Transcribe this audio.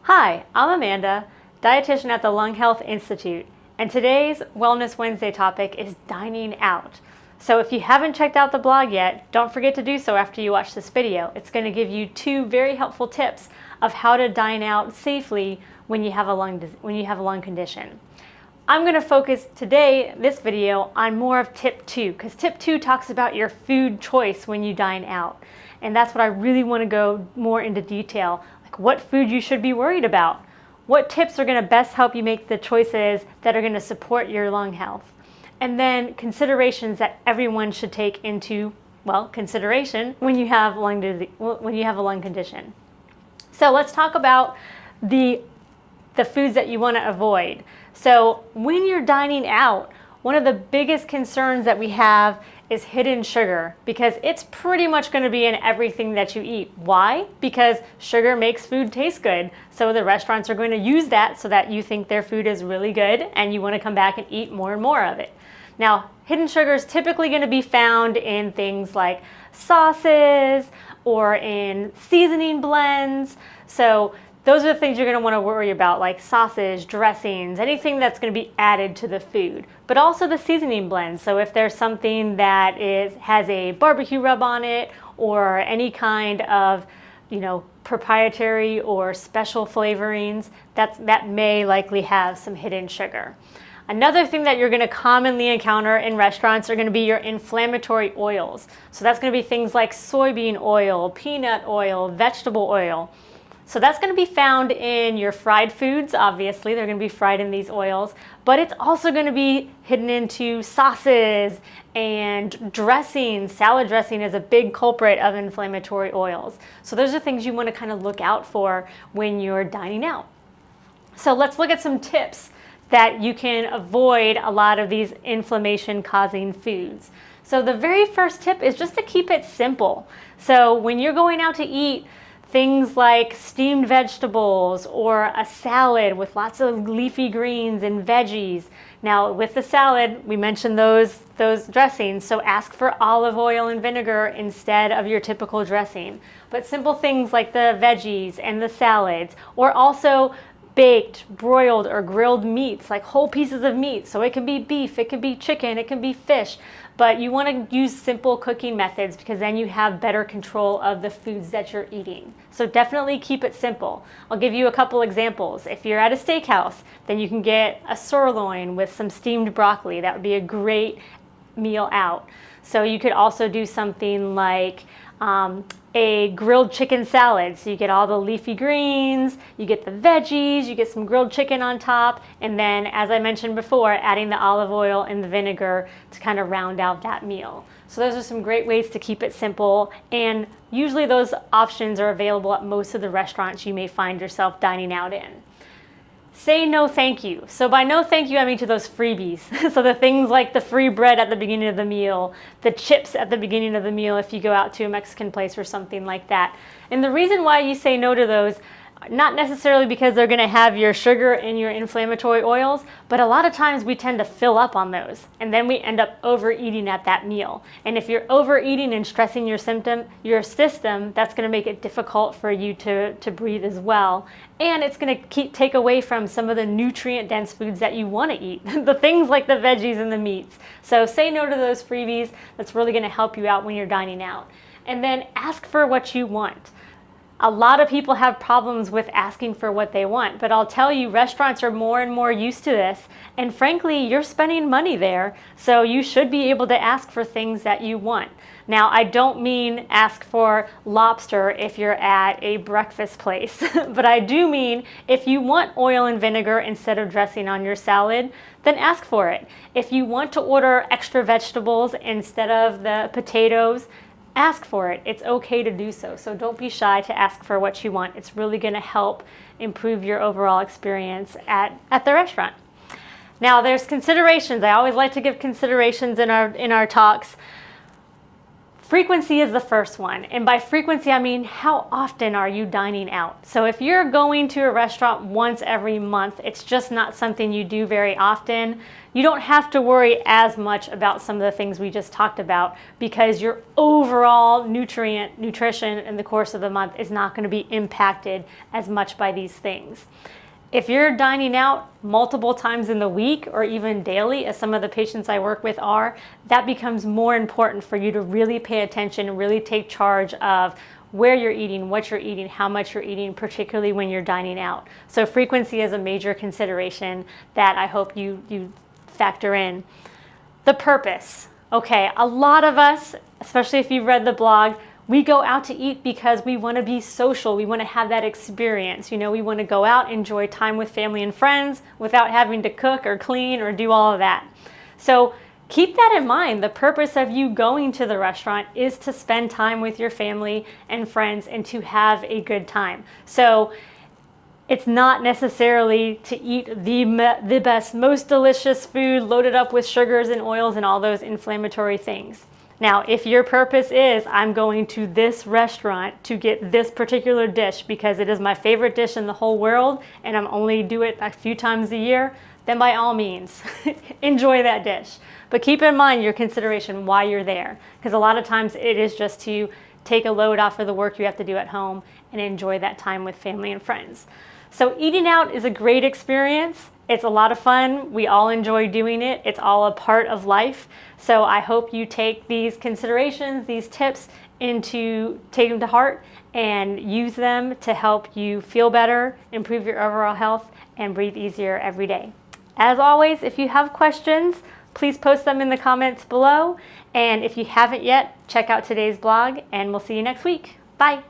Hi, I'm Amanda, dietitian at the Lung Health Institute, and today's Wellness Wednesday topic is dining out. So if you haven't checked out the blog yet, don't forget to do so after you watch this video. It's going to give you two very helpful tips of how to dine out safely when you have a lung condition. I'm going to focus today, this video, on more of tip 2, because tip 2 talks about your food choice when you dine out. And that's what I really want to go more into detail. What food you should be worried about. What tips are going to best help you make the choices that are going to support your lung health. And then considerations that everyone should take into, consideration when you have a lung condition. So let's talk about the foods that you want to avoid. So when you're dining out, one of the biggest concerns that we have is hidden sugar, because it's pretty much going to be in everything that you eat. Why? Because sugar makes food taste good. So the restaurants are going to use that so that you think their food is really good and you want to come back and eat more and more of it. Now, hidden sugar is typically going to be found in things like sauces or in seasoning blends. So those are the things you're going to want to worry about, like sausage, dressings, anything that's going to be added to the food. But also the seasoning blends. So if there's something that has a barbecue rub on it, or any kind of, proprietary or special flavorings, that may likely have some hidden sugar. Another thing that you're going to commonly encounter in restaurants are going to be your inflammatory oils. So that's going to be things like soybean oil, peanut oil, vegetable oil. So that's going to be found in your fried foods. Obviously, they're going to be fried in these oils, but it's also going to be hidden into sauces and dressing. Salad dressing is a big culprit of inflammatory oils. So those are things you want to kind of look out for when you're dining out. So let's look at some tips that you can avoid a lot of these inflammation-causing foods. So the very first tip is just to keep it simple. So when you're going out to eat, things like steamed vegetables or a salad with lots of leafy greens and veggies. Now with the salad, we mentioned those dressings, so ask for olive oil and vinegar instead of your typical dressing. But simple things like the veggies and the salads, or also baked, broiled, or grilled meats, like whole pieces of meat. So it can be beef, it can be chicken, it can be fish. But you want to use simple cooking methods because then you have better control of the foods that you're eating. So definitely keep it simple. I'll give you a couple examples. If you're at a steakhouse, then you can get a sirloin with some steamed broccoli. That would be a great meal out. So you could also do something like a grilled chicken salad. So you get all the leafy greens, you get the veggies, you get some grilled chicken on top, and then, as I mentioned before, adding the olive oil and the vinegar to kind of round out that meal. So those are some great ways to keep it simple, and usually those options are available at most of the restaurants you may find yourself dining out in. Say no thank you. So by no thank you, I mean to those freebies. So the things like the free bread at the beginning of the meal, the chips at the beginning of the meal if you go out to a Mexican place or something like that. And the reason why you say no to those, not necessarily because they're going to have your sugar and your inflammatory oils, but a lot of times we tend to fill up on those, and then we end up overeating at that meal. And if you're overeating and stressing your system, that's going to make it difficult for you to breathe as well. And it's going to take away from some of the nutrient-dense foods that you want to eat, the things like the veggies and the meats. So say no to those freebies. That's really going to help you out when you're dining out. And then ask for what you want. A lot of people have problems with asking for what they want, but I'll tell you, restaurants are more and more used to this, and frankly, you're spending money there, so you should be able to ask for things that you want. Now, I don't mean ask for lobster if you're at a breakfast place, but I do mean if you want oil and vinegar instead of dressing on your salad, then ask for it. If you want to order extra vegetables instead of the potatoes, ask for it. It's okay to do so. So don't be shy to ask for what you want. It's really going to help improve your overall experience at the restaurant. Now there's considerations. I always like to give considerations in our talks. Frequency is the first one. And by frequency, I mean, how often are you dining out? So if you're going to a restaurant once every month, it's just not something you do very often. You don't have to worry as much about some of the things we just talked about, because your overall nutrition in the course of the month is not going to be impacted as much by these things. If you're dining out multiple times in the week or even daily, as some of the patients I work with are, that becomes more important for you to really pay attention and really take charge of where you're eating, what you're eating, how much you're eating, particularly when you're dining out. So frequency is a major consideration that I hope you factor in. The purpose. Okay, a lot of us, especially if you've read the blog, we go out to eat because we want to be social. We want to have that experience. You know, we want to go out, enjoy time with family and friends without having to cook or clean or do all of that. So keep that in mind. The purpose of you going to the restaurant is to spend time with your family and friends and to have a good time. So it's not necessarily to eat the best, most delicious food loaded up with sugars and oils and all those inflammatory things. Now, if your purpose is, I'm going to this restaurant to get this particular dish because it is my favorite dish in the whole world and I'm only do it a few times a year, then by all means, enjoy that dish. But keep in mind your consideration why you're there, because a lot of times it is just to take a load off of the work you have to do at home and enjoy that time with family and friends. So eating out is a great experience. It's a lot of fun. We all enjoy doing it. It's all a part of life. So I hope you take these considerations, these tips, take them to heart and use them to help you feel better, improve your overall health, and breathe easier every day. As always, if you have questions, please post them in the comments below. And if you haven't yet, check out today's blog, and we'll see you next week. Bye.